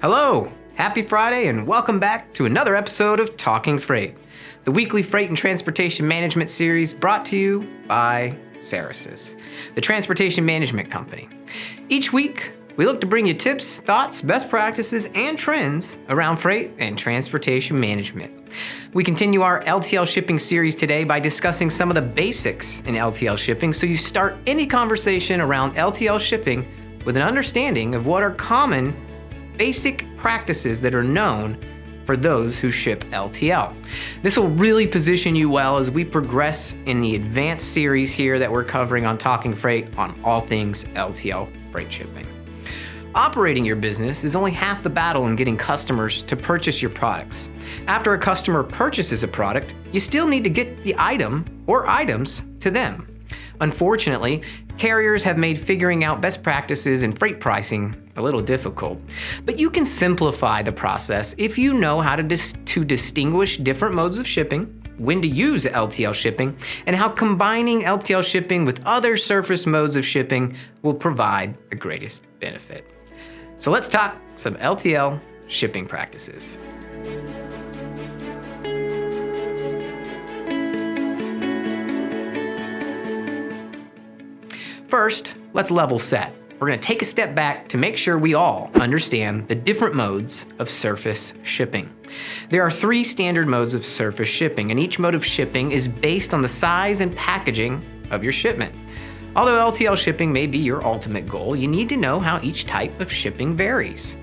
Hello, happy Friday, and welcome back to another episode of Talking Freight, the weekly freight and transportation management series brought to you by Ceresys, the transportation management company. Each week, we look to bring you tips, thoughts, best practices, and trends around freight and transportation management. We continue our LTL shipping series today by discussing some of the basics in LTL shipping so you start any conversation around LTL shipping with an understanding of what are common basic practices that are known for those who ship LTL. This will really position you well as we progress in the advanced series here that we're covering on Talking Freight on all things LTL freight shipping. Operating your business is only half the battle in getting customers to purchase your products. After a customer purchases a product, you still need to get the item or items to them. Unfortunately, carriers have made figuring out best practices in freight pricing a little difficult, but you can simplify the process if you know how to distinguish different modes of shipping, when to use LTL shipping, and how combining LTL shipping with other surface modes of shipping will provide the greatest benefit. So let's talk some LTL shipping practices. First, let's level set. We're going to take a step back to make sure we all understand the different modes of surface shipping. There are 3 standard modes of surface shipping, and each mode of shipping is based on the size and packaging of your shipment. Although LTL shipping may be your ultimate goal, you need to know how each type of shipping varies.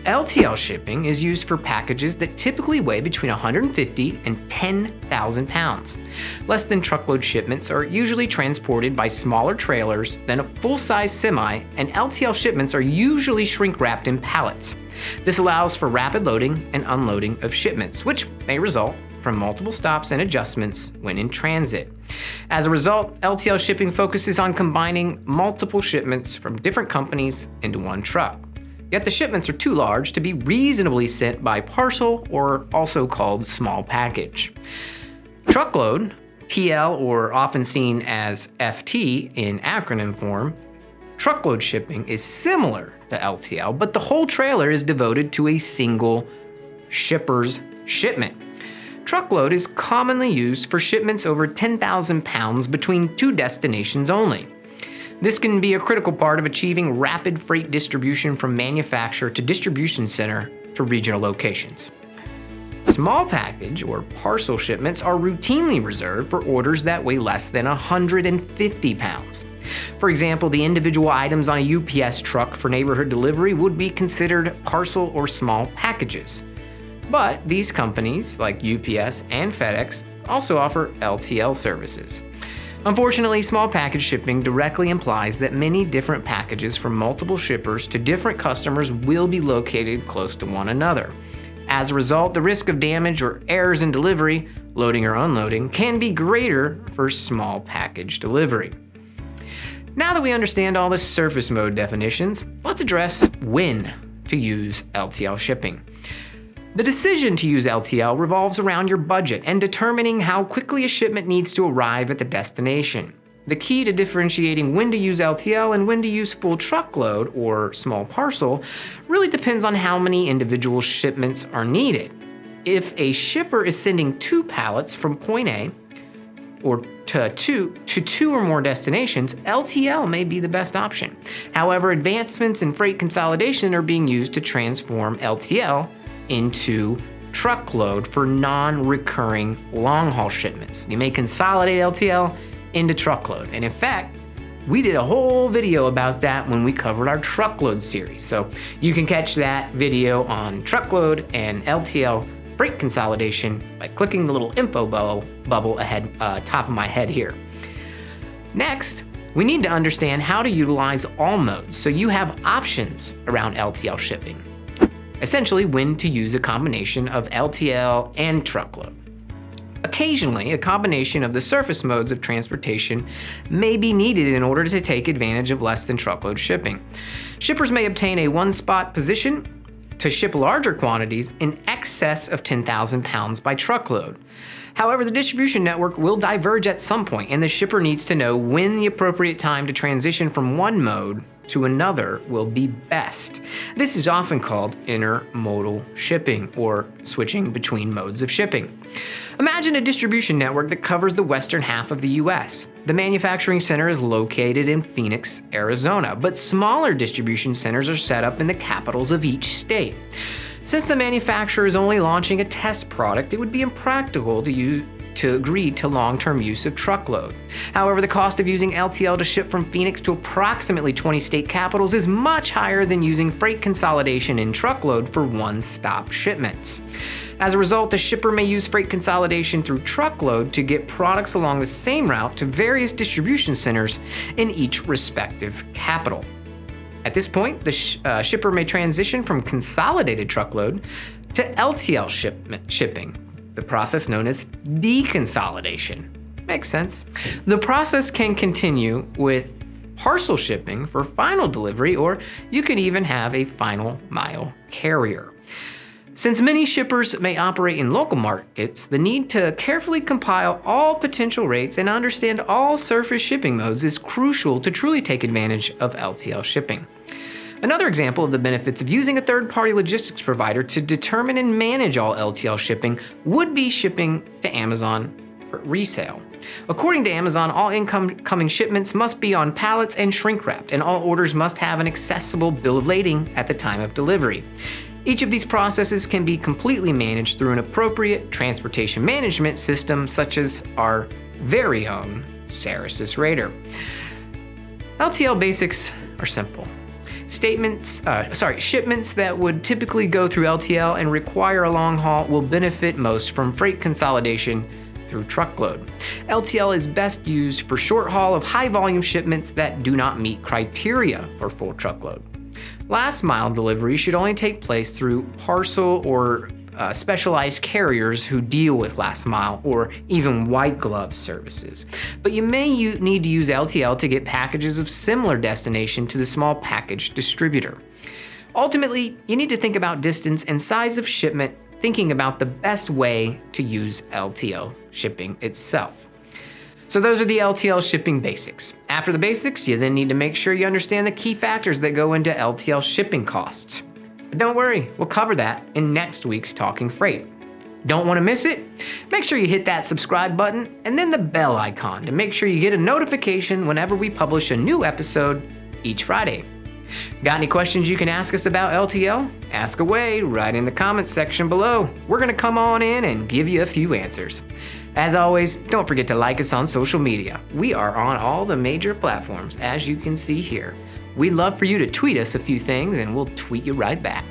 LTL shipping is used for packages that typically weigh between 150 and 10,000 pounds. Less than truckload shipments are usually transported by smaller trailers than a full-size semi, and LTL shipments are usually shrink-wrapped in pallets. This allows for rapid loading and unloading of shipments, which may result from multiple stops and adjustments when in transit. As a result, LTL shipping focuses on combining multiple shipments from different companies into one truck. Yet the shipments are too large to be reasonably sent by parcel, or also called small package. Truckload, TL, or often seen as FT in acronym form, truckload shipping is similar to LTL, but the whole trailer is devoted to a single shipper's shipment. Truckload is commonly used for shipments over 10,000 pounds between 2 destinations only. This can be a critical part of achieving rapid freight distribution from manufacturer to distribution center to regional locations. Small package or parcel shipments are routinely reserved for orders that weigh less than 150 pounds. For example, the individual items on a UPS truck for neighborhood delivery would be considered parcel or small packages. But these companies, like UPS and FedEx, also offer LTL services. Unfortunately, small package shipping directly implies that many different packages from multiple shippers to different customers will be located close to one another. As a result, the risk of damage or errors in delivery, loading or unloading, can be greater for small package delivery. Now that we understand all the surface mode definitions, let's address when to use LTL shipping. The decision to use LTL revolves around your budget and determining how quickly a shipment needs to arrive at the destination. The key to differentiating when to use LTL and when to use full truckload or small parcel really depends on how many individual shipments are needed. If a shipper is sending 2 pallets from point A or to two or more destinations, LTL may be the best option. However, advancements in freight consolidation are being used to transform LTL into truckload for non-recurring long-haul shipments. You may consolidate LTL into truckload. And in fact, we did a whole video about that when we covered our truckload series. So you can catch that video on truckload and LTL freight consolidation by clicking the little info bubble ahead, top of my head here. Next, we need to understand how to utilize all modes so you have options around LTL shipping. Essentially, when to use a combination of LTL and truckload. Occasionally, a combination of the surface modes of transportation may be needed in order to take advantage of less than truckload shipping. Shippers may obtain a one-spot position to ship larger quantities in excess of 10,000 pounds by truckload. However, the distribution network will diverge at some point, and the shipper needs to know when the appropriate time to transition from one mode to another will be best. This is often called intermodal shipping, or switching between modes of shipping. Imagine a distribution network that covers the western half of the US. The manufacturing center is located in Phoenix, Arizona, but smaller distribution centers are set up in the capitals of each state. Since the manufacturer is only launching a test product, it would be impractical to agree to long-term use of truckload. However, the cost of using LTL to ship from Phoenix to approximately 20 state capitals is much higher than using freight consolidation in truckload for one-stop shipments. As a result, the shipper may use freight consolidation through truckload to get products along the same route to various distribution centers in each respective capital. At this point, the shipper may transition from consolidated truckload to LTL shipping, the process known as deconsolidation. Makes sense. The process can continue with parcel shipping for final delivery, or you can even have a final mile carrier. Since many shippers may operate in local markets, the need to carefully compile all potential rates and understand all surface shipping modes is crucial to truly take advantage of LTL shipping. Another example of the benefits of using a third-party logistics provider to determine and manage all LTL shipping would be shipping to Amazon for resale. According to Amazon, all incoming shipments must be on pallets and shrink-wrapped, and all orders must have an accessible bill of lading at the time of delivery. Each of these processes can be completely managed through an appropriate transportation management system, such as our very own Ceresys Raider. LTL basics are simple. Shipments that would typically go through LTL and require a long haul will benefit most from freight consolidation through truckload. LTL is best used for short haul of high volume shipments that do not meet criteria for full truckload. Last mile delivery should only take place through parcel or specialized carriers who deal with last mile or even white glove services. But you may need to use LTL to get packages of similar destination to the small package distributor. Ultimately, you need to think about distance and size of shipment, thinking about the best way to use LTL shipping itself. So those are the LTL shipping basics. After the basics, you then need to make sure you understand the key factors that go into LTL shipping costs. But don't worry, we'll cover that in next week's Talking Freight. Don't want to miss it? Make sure you hit that subscribe button and then the bell icon to make sure you get a notification whenever we publish a new episode each Friday. Got any questions you can ask us about LTL? Ask away right in the comments section below. We're going to come on in and give you a few answers. As always, don't forget to like us on social media. We are on all the major platforms, as you can see here. We'd love for you to tweet us a few things and we'll tweet you right back.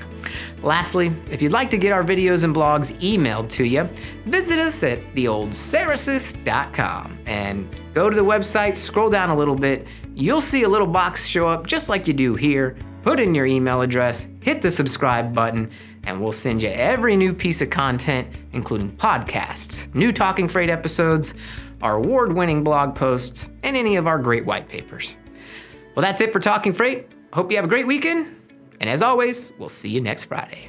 Lastly, if you'd like to get our videos and blogs emailed to you, visit us at theoldceresys.com and go to the website, scroll down a little bit. You'll see a little box show up just like you do here. Put in your email address, hit the subscribe button, and we'll send you every new piece of content, including podcasts, new Talking Freight episodes, our award-winning blog posts, and any of our great white papers. Well, that's it for Talking Freight. Hope you have a great weekend. And as always, we'll see you next Friday.